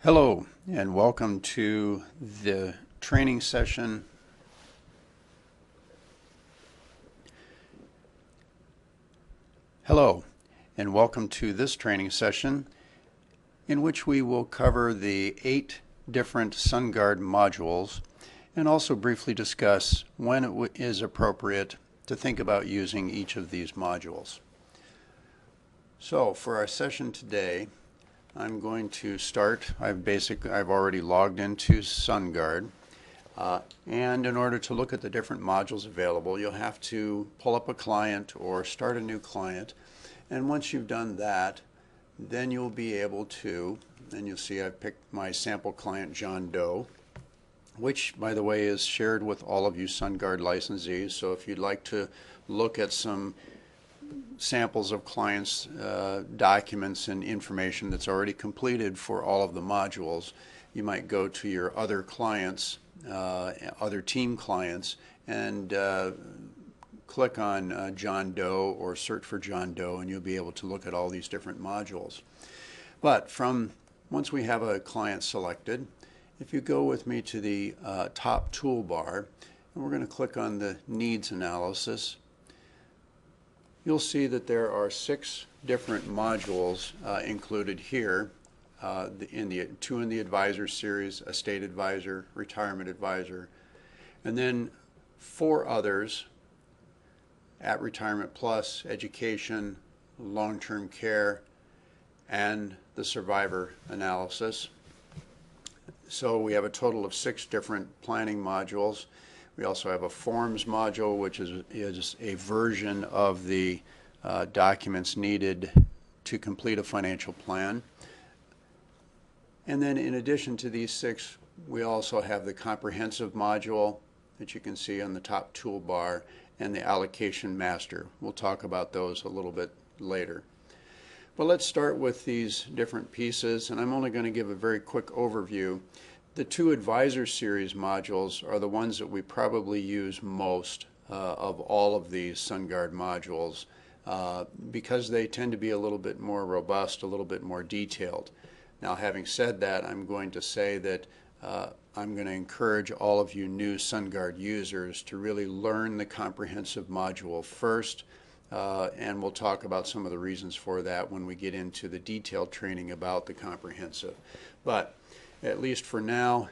Hello and welcome to the training session. Hello and welcome to this training session in which we will cover the 8 different Sunagrd modules and also briefly discuss when it is appropriate to think about using each of these modules. So for our session today, I'm going to start. I've already logged into Sunagrd, and in order to look at the different modules available, you'll have to pull up a client or start a new client. And once you've done that, then you'll be able to, and you'll see I've picked my sample client John Doe, which by the way is shared with all of you Sunagrd licensees. So if you'd like to look at some samples of clients' documents and information that's already completed for all of the modules, you might go to your other clients, other team clients, and click on John Doe or search for John Doe, and you'll be able to look at all these different modules. But once we have a client selected, if you go with me to the top toolbar, and we're going to click on the needs analysis, you'll see that there are 6 different modules included here, two in the advisor series, estate advisor, retirement advisor, and then 4 others at retirement plus, education, long-term care, and the survivor analysis. So we have a total of 6 different planning modules. We also have a forms module, which is a version of the documents needed to complete a financial plan. And then in addition to these 6, we also have the comprehensive module that you can see on the top toolbar and the allocation master. We'll talk about those a little bit later. But let's start with these different pieces, and I'm only going to give a very quick overview. The 2 advisor series modules are the ones that we probably use most of all of these Sunagrd modules because they tend to be a little bit more robust, a little bit more detailed. Now, having said that, I'm going to say that I'm going to encourage all of you new Sunagrd users to really learn the comprehensive module first, and we'll talk about some of the reasons for that when we get into the detailed training about the comprehensive. But at least for now,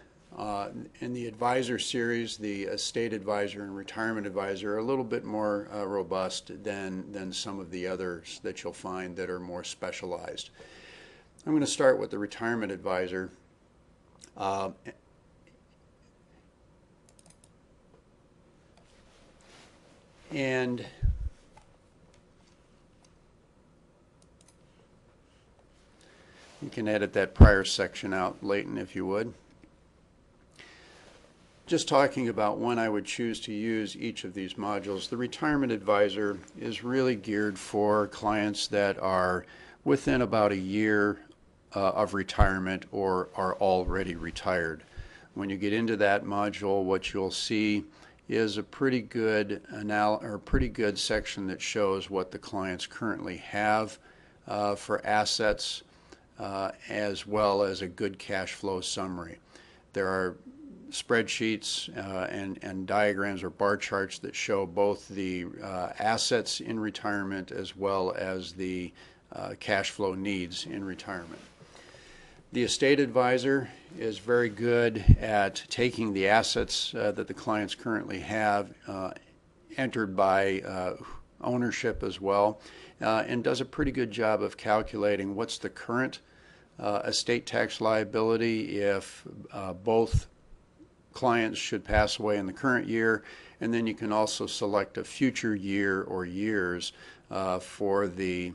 in the advisor series, the estate advisor and retirement advisor are a little bit more robust than some of the others that you'll find that are more specialized. I'm going to start with the retirement advisor. And you can edit that prior section out, Leighton, if you would. Just talking about when I would choose to use each of these modules, the retirement advisor is really geared for clients that are within about a year of retirement or are already retired. When you get into that module, what you'll see is a pretty good section that shows what the clients currently have for assets, as well as a good cash flow summary. There are spreadsheets and diagrams or bar charts that show both the assets in retirement as well as the cash flow needs in retirement. The estate advisor is very good at taking the assets that the clients currently have, entered by ownership as well, and does a pretty good job of calculating what's the current estate tax liability if both clients should pass away in the current year, and then you can also select a future year or years for the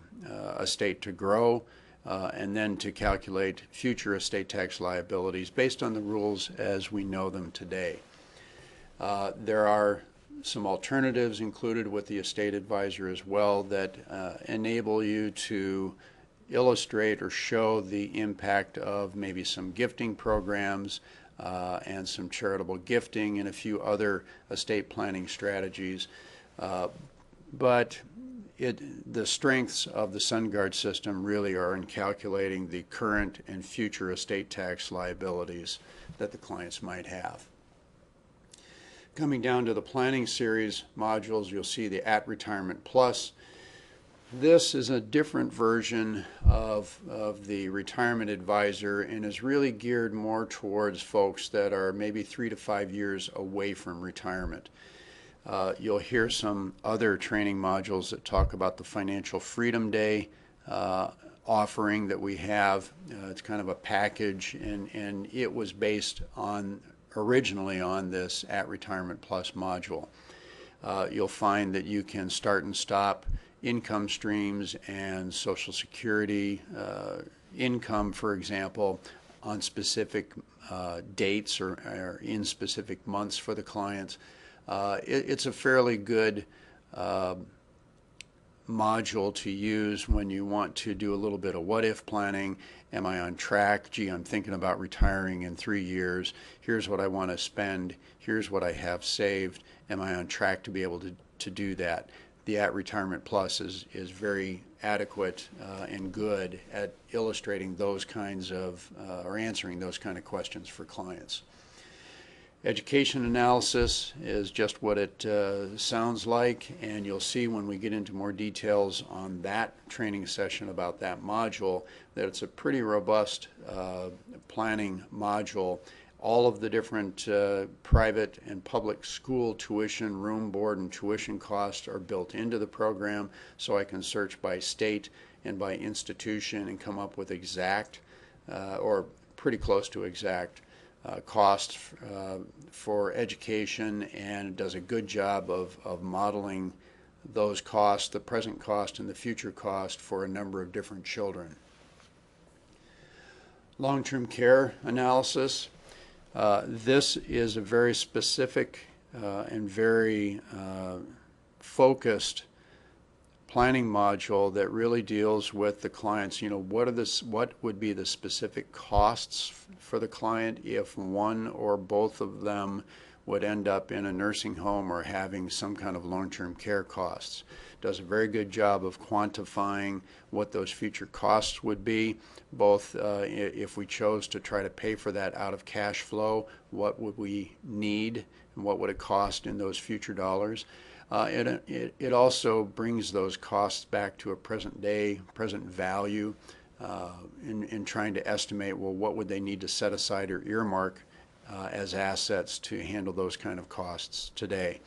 estate to grow, and then to calculate future estate tax liabilities based on the rules as we know them today. There are some alternatives included with the estate advisor as well that enable you to illustrate or show the impact of maybe some gifting programs and some charitable gifting and a few other estate planning strategies. But the strengths of the Sunagrd system really are in calculating the current and future estate tax liabilities that the clients might have. Coming down to the planning series modules, you'll see the At Retirement Plus. This is a different version of the Retirement Advisor and is really geared more towards folks that are maybe 3 to 5 years away from retirement. You'll hear some other training modules that talk about the Financial Freedom Day offering that we have. It's kind of a package, and it was based originally on this At Retirement Plus module. You'll find that you can start and stop income streams and Social Security income, for example, on specific dates or in specific months for the clients. It's a fairly good module to use when you want to do a little bit of what-if planning. Am I on track? Gee, I'm thinking about retiring in 3 years. Here's what I want to spend. Here's what I have saved. Am I on track to be able to do that? The At Retirement Plus is very adequate and good at illustrating those kinds of, or answering those kind of questions for clients. Education analysis is just what it sounds like, and you'll see when we get into more details on that training session about that module that it's a pretty robust planning module. All of the different private and public school tuition, room, board, and tuition costs are built into the program, so I can search by state and by institution and come up with exact or pretty close to exact costs for education, and does a good job of modeling those costs, the present cost and the future cost for a number of different children. Long-term care analysis. This is a very specific and very focused planning module that really deals with the clients. You know, what would be the specific costs for the client if one or both of them would end up in a nursing home or having some kind of long-term care costs. Does a very good job of quantifying what those future costs would be, both if we chose to try to pay for that out of cash flow, what would we need and what would it cost in those future dollars. It also brings those costs back to a present value in trying to estimate, well, what would they need to set aside or earmark as assets to handle those kind of costs today.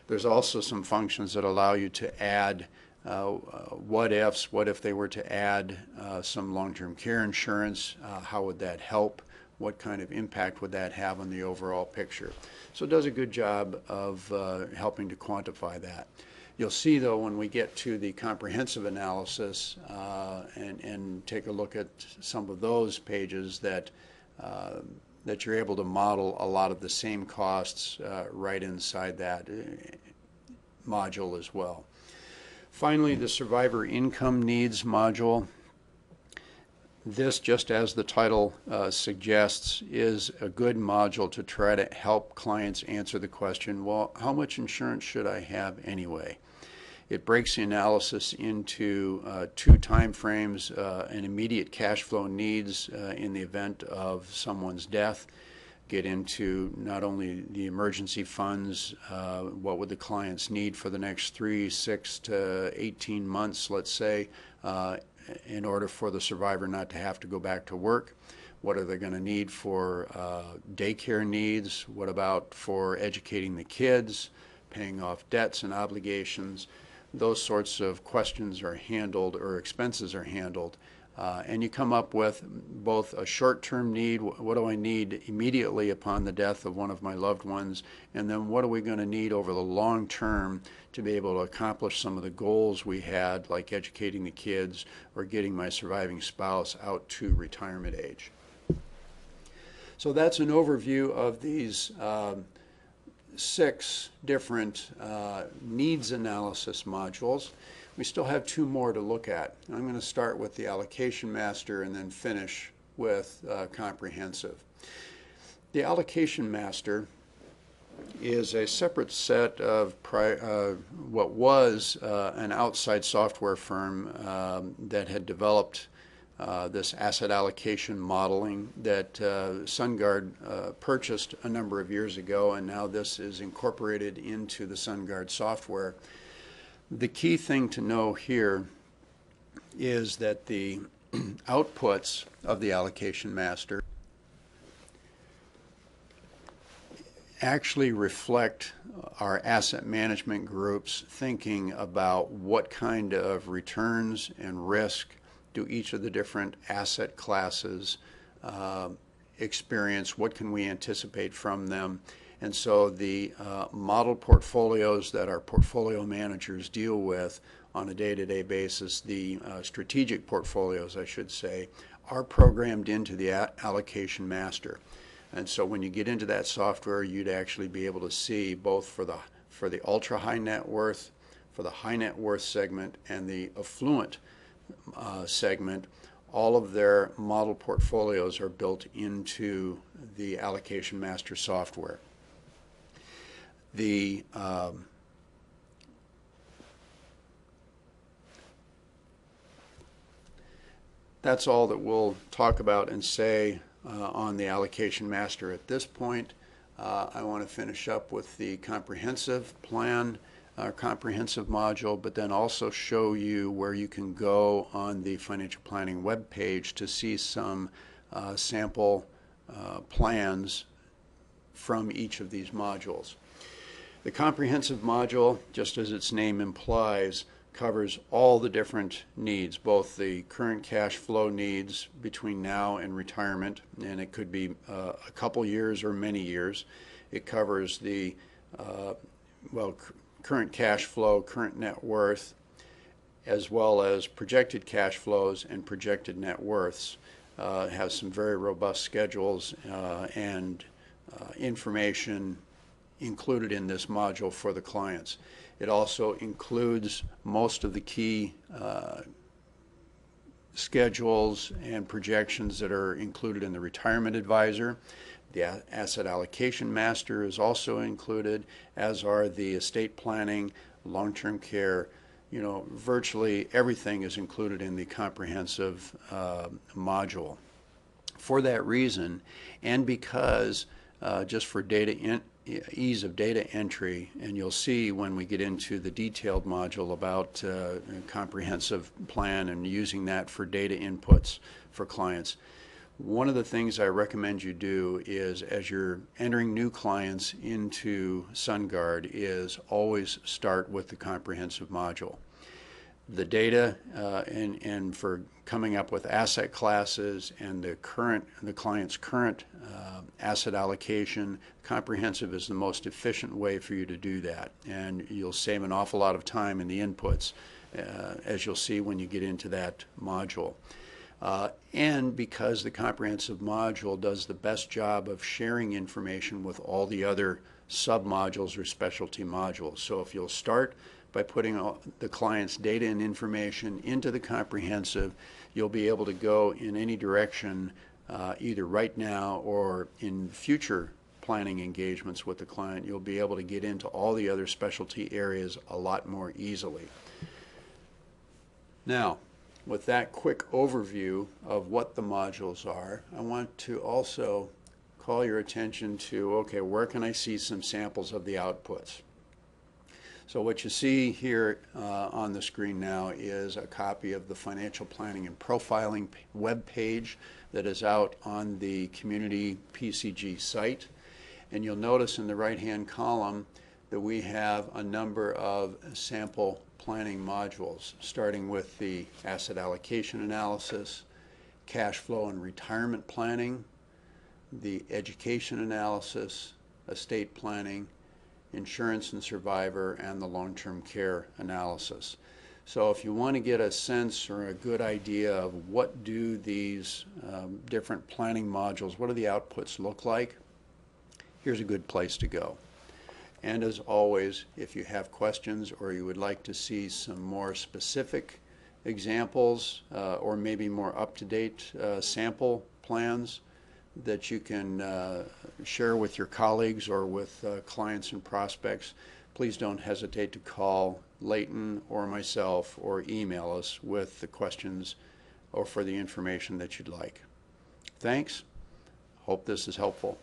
There's also some functions that allow you to add what ifs. What if they were to add some long-term care insurance? How would that help? What kind of impact would that have on the overall picture? So it does a good job of helping to quantify that. You'll see, though, when we get to the comprehensive analysis and take a look at some of those pages that you're able to model a lot of the same costs right inside that module as well. Finally, the survivor income needs module. This, just as the title suggests, is a good module to try to help clients answer the question, well, how much insurance should I have anyway? It breaks the analysis into 2 time frames, an immediate cash flow needs in the event of someone's death, get into not only the emergency funds, what would the clients need for the next 3, 6 to 18 months, let's say, in order for the survivor not to have to go back to work. What are they going to need for daycare needs? What about for educating the kids, paying off debts and obligations? Those sorts of questions are handled, or expenses are handled, and you come up with both a short-term need, what do I need immediately upon the death of one of my loved ones, and then what are we going to need over the long term to be able to accomplish some of the goals we had, like educating the kids or getting my surviving spouse out to retirement age. So that's an overview of these 6 different needs analysis modules. We still have 2 more to look at. I'm going to start with the allocation master and then finish with comprehensive. The allocation master is a separate set of what was an outside software firm that had developed this asset allocation modeling that Sunagrd purchased a number of years ago, and now this is incorporated into the Sunagrd software. The key thing to know here is that the outputs of the allocation master actually reflect our asset management group's thinking about what kind of returns and risk do each of the different asset classes experience, what can we anticipate from them. And so the model portfolios that our portfolio managers deal with on a day-to-day basis, the strategic portfolios, I should say, are programmed into the allocation master. And so when you get into that software, you'd actually be able to see both for the ultra high net worth, for the high net worth segment, and the affluent segment, all of their model portfolios are built into the allocation master software. That's all that we'll talk about and say on the allocation master at this point. I want to finish up with the comprehensive plan, comprehensive module, but then also show you where you can go on the financial planning web page to see some sample plans from each of these modules. The comprehensive module, just as its name implies, covers all the different needs, both the current cash flow needs between now and retirement, and it could be a couple years or many years. It covers the current cash flow, current net worth, as well as projected cash flows and projected net worths. It has some very robust schedules and information included in this module for the clients. It also includes most of the key schedules and projections that are included in the retirement advisor. The asset allocation master is also included, as are the estate planning, long-term care. You know, virtually everything is included in the comprehensive module. For that reason, and because just for ease of data entry, and you'll see when we get into the detailed module about comprehensive plan and using that for data inputs for clients. One of the things I recommend you do is, as you're entering new clients into Sunagrd, is always start with the comprehensive module. The data and for coming up with asset classes and the client's current asset allocation, comprehensive is the most efficient way for you to do that, and you'll save an awful lot of time in the inputs, as you'll see when you get into that module. And because the comprehensive module does the best job of sharing information with all the other sub-modules or specialty modules. So if you'll start by putting the client's data and information into the comprehensive, you'll be able to go in any direction either right now or in future planning engagements with the client. You'll be able to get into all the other specialty areas a lot more easily. Now, with that quick overview of what the modules are, I want to also call your attention to, okay, where can I see some samples of the outputs? So what you see here on the screen now is a copy of the Financial Planning and Profiling web page that is out on the Community PCG site. And you'll notice in the right-hand column that we have a number of sample planning modules, starting with the asset allocation analysis, cash flow and retirement planning, the education analysis, estate planning, insurance and survivor, and the long-term care analysis. So if you want to get a sense or a good idea of what do these different planning modules, what do the outputs look like, here's a good place to go. And as always, if you have questions or you would like to see some more specific examples or maybe more up-to-date sample plans, that you can share with your colleagues or with clients and prospects, please don't hesitate to call Leighton or myself or email us with the questions or for the information that you'd like. Thanks. Hope this is helpful.